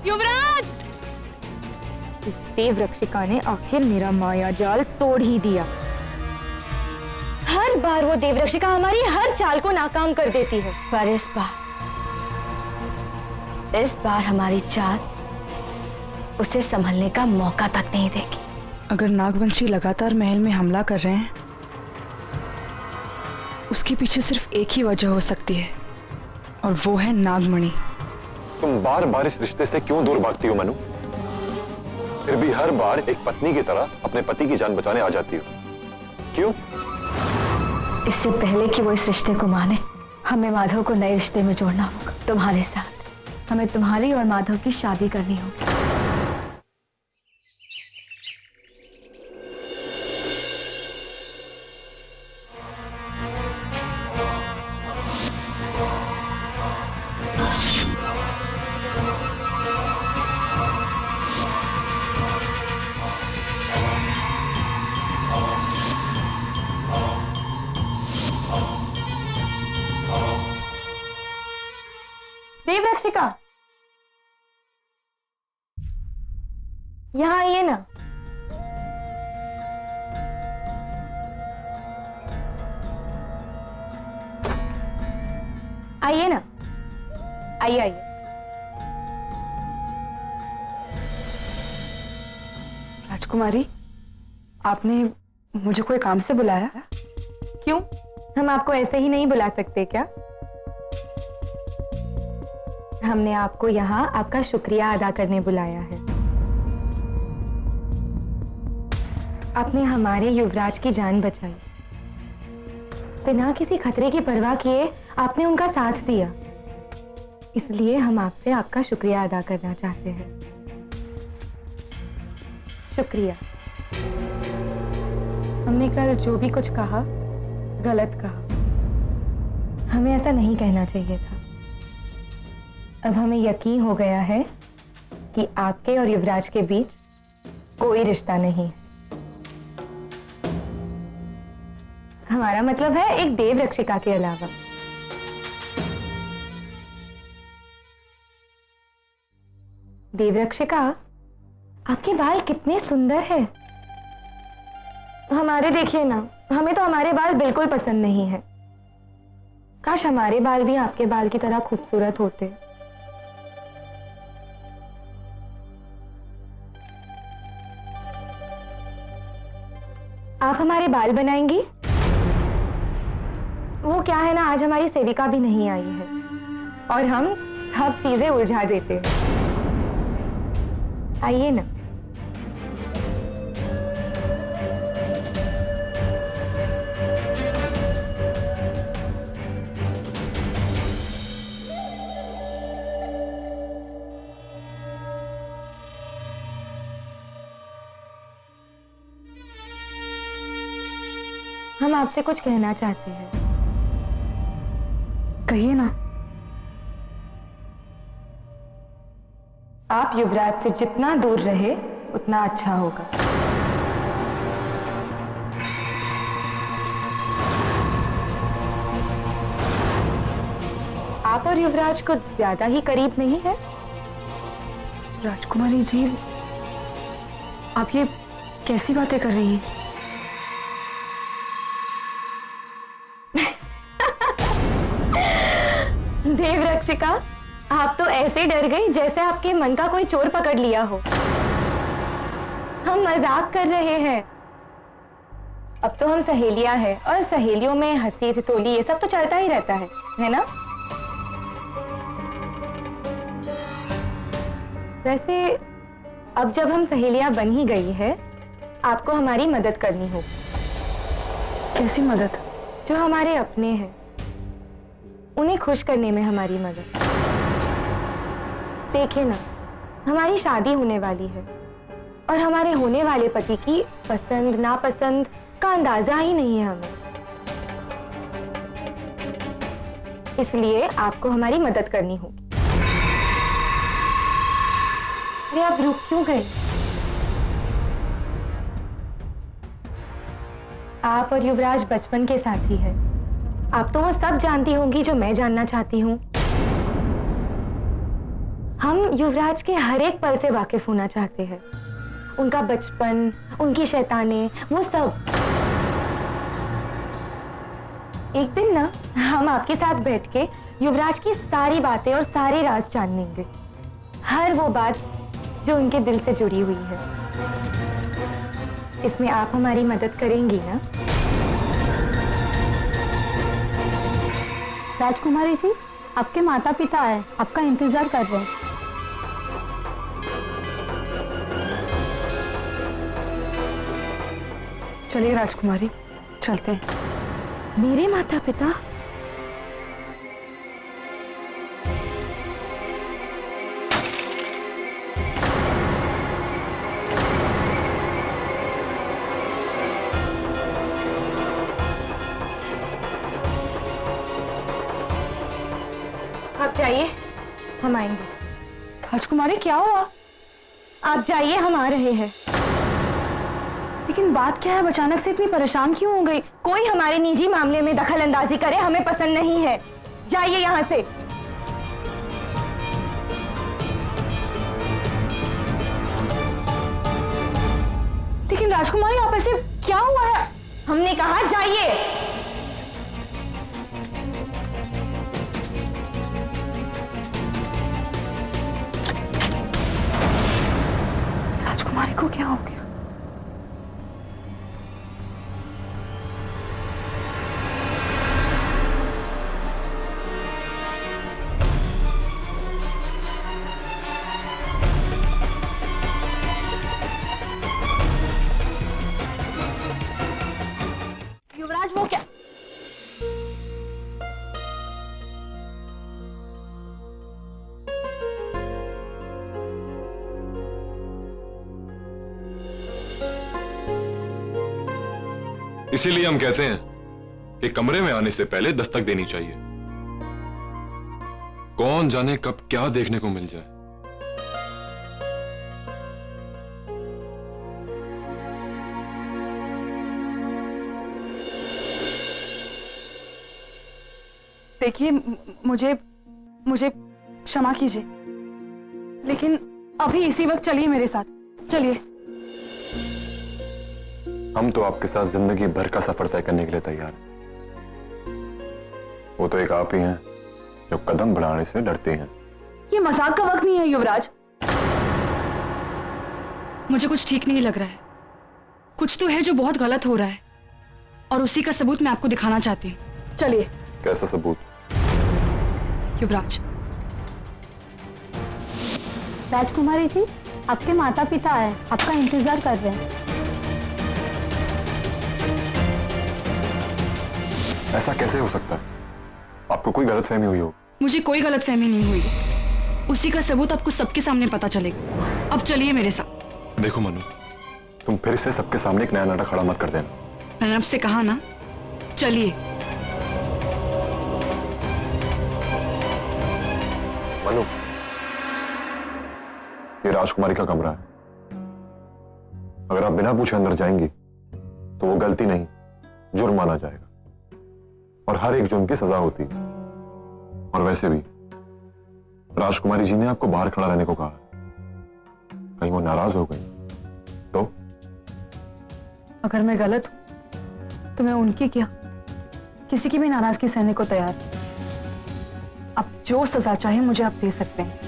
युवराज! इस देवरक्षिका ने आखिर मेरा माया जाल तोड़ ही दिया। हर बार वो देवरक्षिका हमारी हर चाल को नाकाम कर देती है। पर इस बार हमारी चाल उसे संभलने का मौका तक नहीं देगी। अगर नागवंशी लगातार महल में हमला कर रहे हैं, उसके पीछे सिर्फ एक ही वजह हो सकती है, और वो है नागमणि। तुम बार बार इस रिश्ते से क्यों दूर भागती हो मनु? फिर भी हर बार एक पत्नी की तरह अपने पति की जान बचाने आ जाती हो, क्यों? इससे पहले कि वो इस रिश्ते को माने, हमें माधव को नए रिश्ते में जोड़ना होगा। तुम्हारे साथ हमें तुम्हारी और माधव की शादी करनी होगी। देवरक्षिका, यहाँ आइए ना। आइए ना, आइए आइए। राजकुमारी, आपने मुझे कोई काम से बुलाया? क्यों, हम आपको ऐसे ही नहीं बुला सकते क्या? हमने आपको यहाँ आपका शुक्रिया अदा करने बुलाया है। आपने हमारे युवराज की जान बचाई, बिना किसी खतरे की परवाह किए आपने उनका साथ दिया, इसलिए हम आपसे आपका शुक्रिया अदा करना चाहते हैं। शुक्रिया। हमने कल जो भी कुछ कहा गलत कहा, हमें ऐसा नहीं कहना चाहिए था। अब हमें यकीन हो गया है कि आपके और युवराज के बीच कोई रिश्ता नहीं। हमारा मतलब है एक देवरक्षिका के अलावा। देवरक्षिका, आपके बाल कितने सुंदर हैं। हमारे देखिए ना, हमें तो हमारे बाल बिल्कुल पसंद नहीं है। काश हमारे बाल भी आपके बाल की तरह खूबसूरत होते। आप हमारे बाल बनाएंगी? वो क्या है ना, आज हमारी सेविका भी नहीं आई है और हम सब चीजें उलझा देते हैं। आइए ना। हम आपसे कुछ कहना चाहते हैं। कहिए ना। आप युवराज से जितना दूर रहे उतना अच्छा होगा। आप और युवराज कुछ ज्यादा ही करीब नहीं है? राजकुमारी जी, आप ये कैसी बातें कर रही हैं? देवरक्षिका, आप तो ऐसे डर गई जैसे आपके मन का कोई चोर पकड़ लिया हो। हम मजाक कर रहे हैं। अब तो हम सहेलियां हैं और सहेलियों में हंसी ठिठोली ये सब तो चलता ही रहता है ना? वैसे अब जब हम सहेलियां बन ही गई है, आपको हमारी मदद करनी होगी। कैसी मदद? जो हमारे अपने हैं उन्हें खुश करने में हमारी मदद। देखिए ना, हमारी शादी होने वाली है और हमारे होने वाले पति की पसंद नापसंद का अंदाजा ही नहीं है हमें। इसलिए आपको हमारी मदद करनी होगी। अरे आप रुक क्यों गए? आप और युवराज बचपन के साथी हैं। आप तो वो सब जानती होंगी जो मैं जानना चाहती हूँ। हम युवराज के हर एक पल से वाकिफ होना चाहते हैं। उनका बचपन, उनकी शैताने, वो सब। एक दिन ना हम आपके साथ बैठ के युवराज की सारी बातें और सारे राज जान लेंगे, हर वो बात जो उनके दिल से जुड़ी हुई है। इसमें आप हमारी मदद करेंगी ना? राजकुमारी जी, आपके माता पिता आए, आपका इंतजार कर रहे हैं। चलिए राजकुमारी, चलते हैं। मेरे माता पिता? आप जाइए, हम आएंगे। राजकुमारी क्या हुआ? आप जाइए, हम आ रहे हैं। लेकिन बात क्या है, अचानक से इतनी परेशान क्यों हो गई? कोई हमारे निजी मामले में दखल अंदाजी करे हमें पसंद नहीं है। जाइए यहाँ से। लेकिन राजकुमारी, आप ऐसे क्या हुआ है? हमने कहा जाइए। राजकुमारी को क्या हो गया? युवराज, वो क्या? इसीलिए हम कहते हैं कि कमरे में आने से पहले दस्तक देनी चाहिए। कौन जाने कब क्या देखने को मिल जाए। देखिए, मुझे क्षमा कीजिए, लेकिन अभी इसी वक्त चलिए मेरे साथ, चलिए। हम तो आपके साथ जिंदगी भर का सफर तय करने के लिए तैयार हैं। वो तो एक आप ही हैं जो कदम बढ़ाने से डरते हैं। ये मजाक का वक्त नहीं है युवराज। मुझे कुछ ठीक नहीं लग रहा है। कुछ तो है जो बहुत गलत हो रहा है, और उसी का सबूत मैं आपको दिखाना चाहती हूँ। चलिए। कैसा सबूत? युवराज। राजकुमारी जी, आपके माता पिता आए, आपका इंतजार कर रहे हैं। ऐसा कैसे हो सकता है? आपको कोई गलतफहमी हुई हो? मुझे कोई गलतफहमी नहीं हुई। उसी का सबूत आपको सबके सामने पता चलेगा। अब चलिए मेरे साथ। देखो मनु, तुम फिर से सबके सामने एक नया नाटक खड़ा मत कर देना। मैंने आपसे कहा ना, चलिए। मनु, ये राजकुमारी का कमरा है। अगर आप बिना पूछे अंदर जाएंगी तो वो गलती नहीं, जुर्म माना जाएगा, और हर एक जुर्म की सजा होती है। और वैसे भी राजकुमारी जी ने आपको बाहर खड़ा रहने को कहा। कहीं वो नाराज हो गई तो? अगर मैं गलत हूं तो मैं उनकी क्या, किसी की भी नाराजगी सहने को तैयार। अब जो सजा चाहे मुझे आप दे सकते हैं।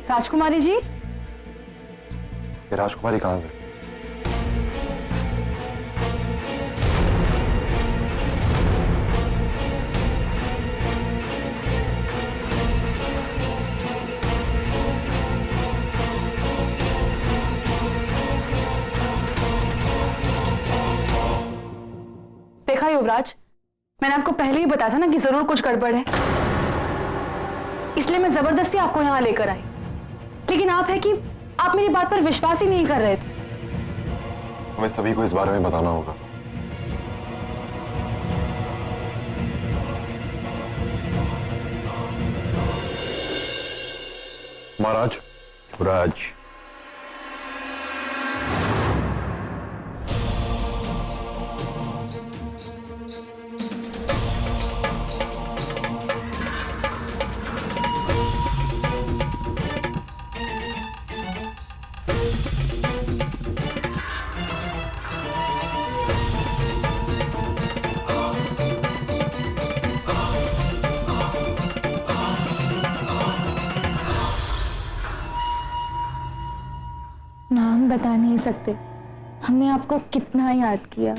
राजकुमारी जी। ये राजकुमारी कहां है? देखा युवराज, मैंने आपको पहले ही बताया था ना कि जरूर कुछ गड़बड़ है, इसलिए मैं जबरदस्ती आपको यहां लेकर आई। लेकिन आप है कि आप मेरी बात पर विश्वास ही नहीं कर रहे थे। हमें सभी को इस बारे में बताना होगा। महाराज। राज, बता नहीं सकते हमने आपको कितना याद किया।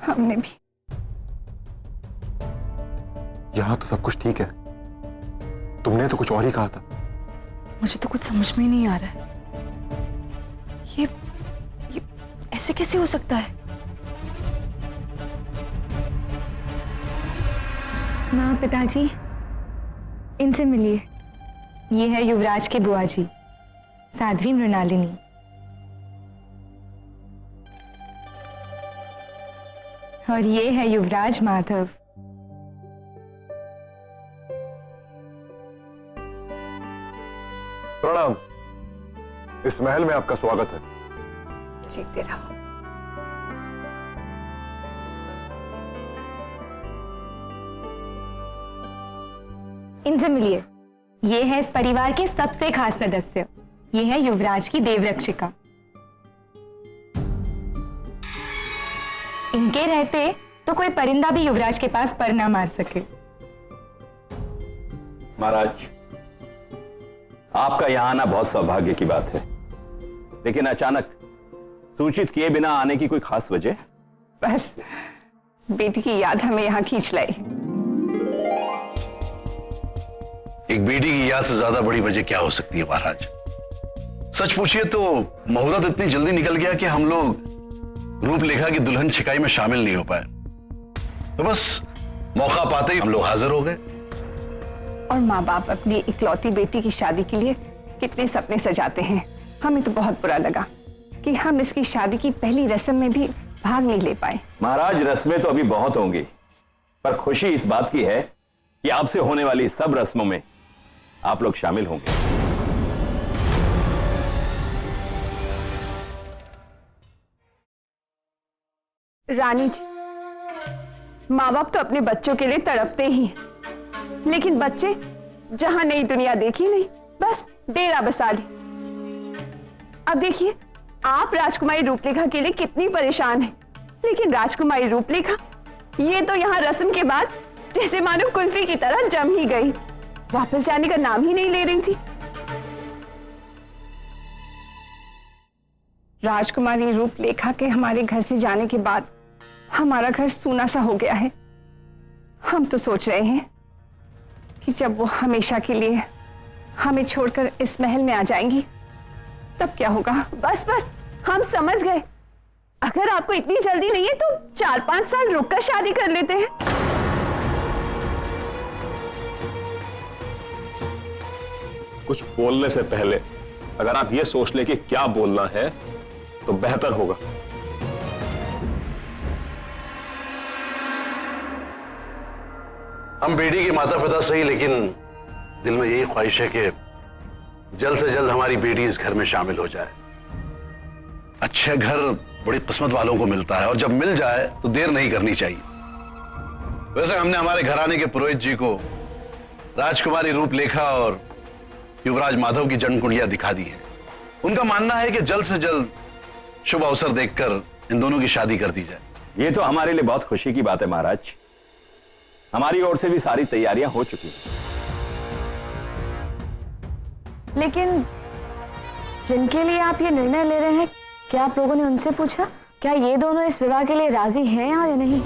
हमने भी। यहां तो सब कुछ ठीक है, तुमने तो कुछ और ही कहा था। मुझे तो कुछ समझ में ही नहीं आ रहा है। ये ऐसे कैसे हो सकता है? माँ, पिताजी, इनसे मिलिए। ये है युवराज की बुआ जी, साध्वी मृणालिनी। और ये है युवराज माधव। प्रणाम। इस महल में आपका स्वागत है। जीते रहो। इनसे मिलिए। ये है इस परिवार के सबसे खास सदस्य। ये है युवराज की देवरक्षिका। इनके रहते तो कोई परिंदा भी युवराज के पास पर ना मार सके। महाराज, आपका यहां आना बहुत सौभाग्य की बात है, लेकिन अचानक सूचित किए बिना आने की कोई खास वजह? बस बेटी की याद हमें यहाँ खींच लाई। एक बेटी की याद से ज्यादा बड़ी वजह क्या हो सकती है महाराज? सच पूछिए तो मुहूर्त इतनी जल्दी निकल गया कि हम लोग रूपलेखा की दुल्हन छिकाई में शामिल नहीं हो पाए। तो बस मौका पाते ही हम लोग हाजिर हो गए। और माँ बाप अपनी इकलौती बेटी की शादी के लिए कितने सपने सजाते हैं। हमें तो बहुत बुरा लगा कि हम इसकी शादी की पहली रस्म में भी भाग नहीं ले पाए। महाराज, रस्में तो अभी बहुत होंगी, पर खुशी इस बात की है कि आपसे होने वाली सब रस्मों में आप लोग शामिल होंगे। रानी जी, माँ बाप तो अपने बच्चों के लिए तड़पते ही हैं, लेकिन बच्चे जहां नई दुनिया देखी नहीं, बस डेरा बसा ली। अब देखिए, आप राजकुमारी रूपलेखा के लिए कितनी परेशान हैं, लेकिन राजकुमारी रूपलेखा ये तो यहाँ रस्म के बाद जैसे मानो कुल्फी की तरह जम ही गई, वापस जाने का नाम ही नहीं ले रही थी। राजकुमारी रूपलेखा के हमारे घर से जाने के बाद हमारा घर सूना सा हो गया है। हम तो सोच रहे हैं कि जब वो हमेशा के लिए हमें छोड़कर इस महल में आ जाएंगी तब क्या होगा। बस बस, हम समझ गए। अगर आपको इतनी जल्दी नहीं है तो 4-5 साल रुक कर शादी कर लेते हैं। कुछ बोलने से पहले अगर आप ये सोच ले कि क्या बोलना है तो बेहतर होगा। हम बेटी के माता पिता सही, लेकिन दिल में यही ख्वाहिश है कि जल्द से जल्द हमारी बेटी इस घर में शामिल हो जाए। अच्छा घर बड़ी किस्मत वालों को मिलता है, और जब मिल जाए तो देर नहीं करनी चाहिए। वैसे हमने हमारे घराने के पुरोहित जी को राजकुमारी रूपलेखा और युवराज माधव की जन्म कुंडलियां दिखा दी है। उनका मानना है कि जल्द से जल्द शुभ अवसर देखकर इन दोनों की शादी कर दी जाए। ये तो हमारे लिए बहुत खुशी की बात है महाराज। हमारी ओर से भी सारी तैयारियां हो चुकी हैं। लेकिन जिनके लिए आप ये निर्णय ले रहे हैं, क्या आप लोगों ने उनसे पूछा क्या ये दोनों इस विवाह के लिए राजी हैं या नहीं?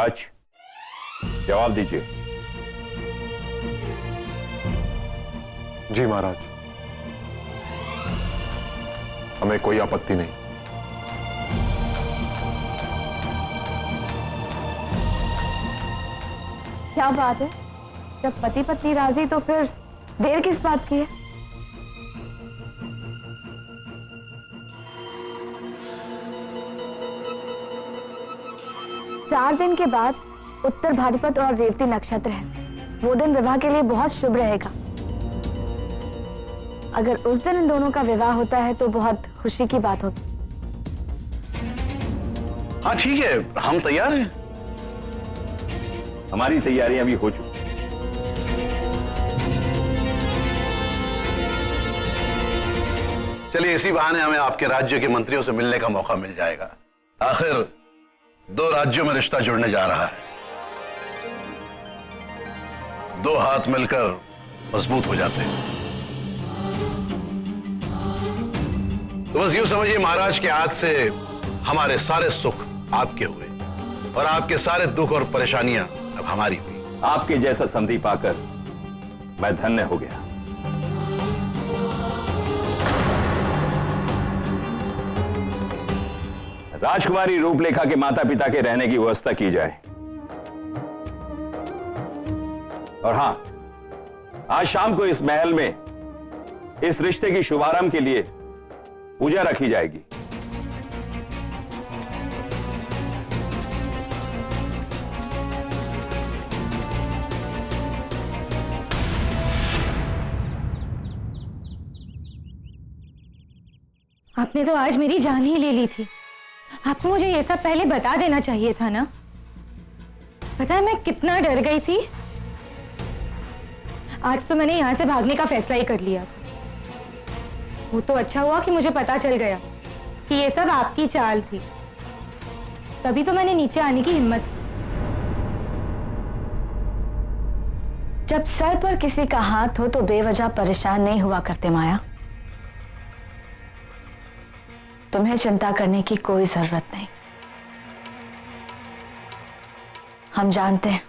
महाराज, जवाब दीजिए। जी महाराज, हमें कोई आपत्ति नहीं। क्या बात है, जब पति पत्नी राजी तो फिर देर किस बात की है? चार दिन के बाद उत्तर भाद्रपद और रेवती नक्षत्र है। वो दिन विवाह के लिए बहुत शुभ रहेगा। अगर उस दिन इन दोनों का विवाह होता है तो बहुत खुशी की बात होगी। हाँ ठीक है, हम तैयार हैं। हमारी तैयारियां भी हो चुकी। चलिए, इसी बहाने हमें आपके राज्य के मंत्रियों से मिलने का मौका मिल जाएगा। आखिर 2 राज्यों में रिश्ता जुड़ने जा रहा है। 2 हाथ मिलकर मजबूत हो जाते हैं। तो बस यूं समझिए महाराज के हाथ से हमारे सारे सुख आपके हुए और आपके सारे दुख और परेशानियां अब हमारी हुई। आपके जैसा संधि पाकर मैं धन्य हो गया। राजकुमारी रूपलेखा के माता पिता के रहने की व्यवस्था की जाए। और हां, आज शाम को इस महल में इस रिश्ते की शुभारंभ के लिए पूजा रखी जाएगी। आपने तो आज मेरी जान ही ले ली थी। आपको मुझे ये सब पहले बता देना चाहिए था ना। पता है मैं कितना डर गई थी। आज तो मैंने यहां से भागने का फैसला ही कर लिया था। वो तो अच्छा हुआ कि मुझे पता चल गया कि ये सब आपकी चाल थी। तभी तो मैंने नीचे आने की हिम्मत की। जब सर पर किसी का हाथ हो तो बेवजह परेशान नहीं हुआ करते माया। तुम्हें चिंता करने की कोई जरूरत नहीं। हम जानते हैं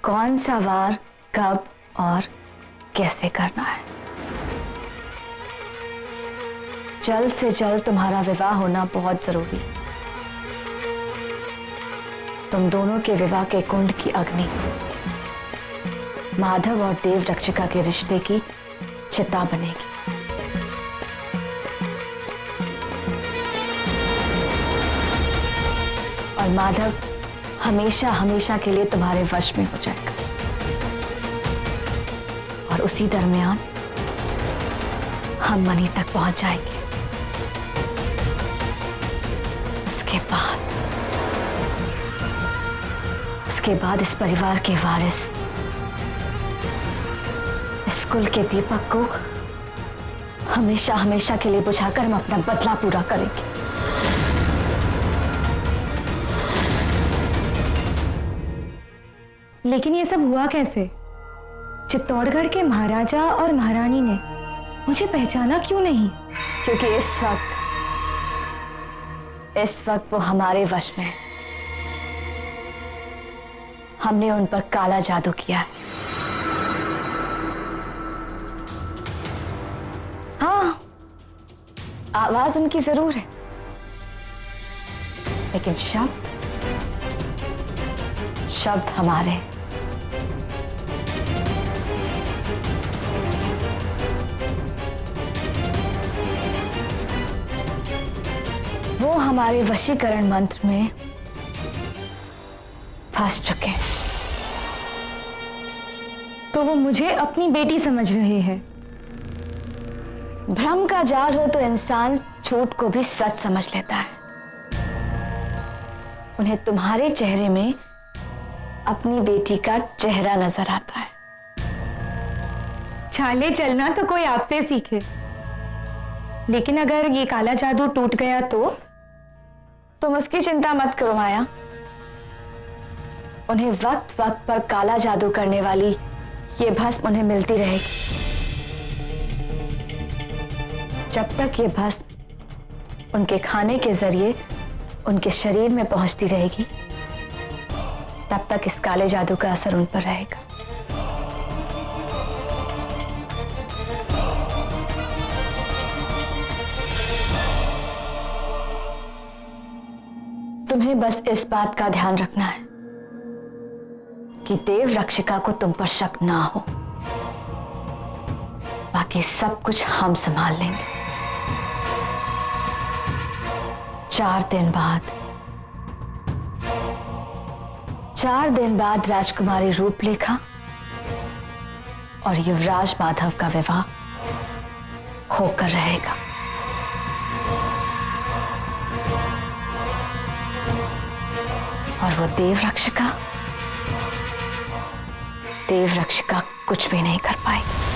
कौन सा वार कब और कैसे करना है। जल्द से जल्द तुम्हारा विवाह होना बहुत जरूरी है। तुम दोनों के विवाह के कुंड की अग्नि माधव और देव रक्षिका के रिश्ते की चिता बनेगी। और माधव हमेशा हमेशा के लिए तुम्हारे वश में हो जाएगा। और उसी दरमियान हम मणि तक पहुंच जाएंगे। उसके बाद इस परिवार के वारिस, इस कुल के दीपक को हमेशा हमेशा के लिए बुझाकर हम अपना बदला पूरा करेंगे। लेकिन ये सब हुआ कैसे? चित्तौड़गढ़ के महाराजा और महारानी ने मुझे पहचाना क्यों नहीं? क्योंकि इस वक्त वो हमारे वश में है। हमने उन पर काला जादू किया है। हाँ, आवाज उनकी जरूर है, लेकिन शब्द हमारे। वो हमारे वशीकरण मंत्र में फंस चुके हैं। तो वो मुझे अपनी बेटी समझ रहे हैं। भ्रम का जाल हो तो इंसान झूठ को भी सच समझ लेता है। उन्हें तुम्हारे चेहरे में अपनी बेटी का चेहरा नजर आता है। चाले चलना तो कोई आपसे सीखे, लेकिन अगर ये काला जादू टूट गया तो तुम उसकी चिंता मत करो माया। उन्हें वक्त वक्त पर काला जादू करने वाली ये भस्म उन्हें मिलती रहेगी। जब तक ये भस्म उनके खाने के जरिए उनके शरीर में पहुंचती रहेगी, तब तक इस काले जादू का असर उन पर रहेगा। तुम्हें बस इस बात का ध्यान रखना है कि देव रक्षिका को तुम पर शक ना हो। बाकी सब कुछ हम संभाल लेंगे। 4 दिन बाद राजकुमारी रूपलेखा और युवराज माधव का विवाह होकर रहेगा। और वो देव रक्षिका कुछ भी नहीं कर पाएगी।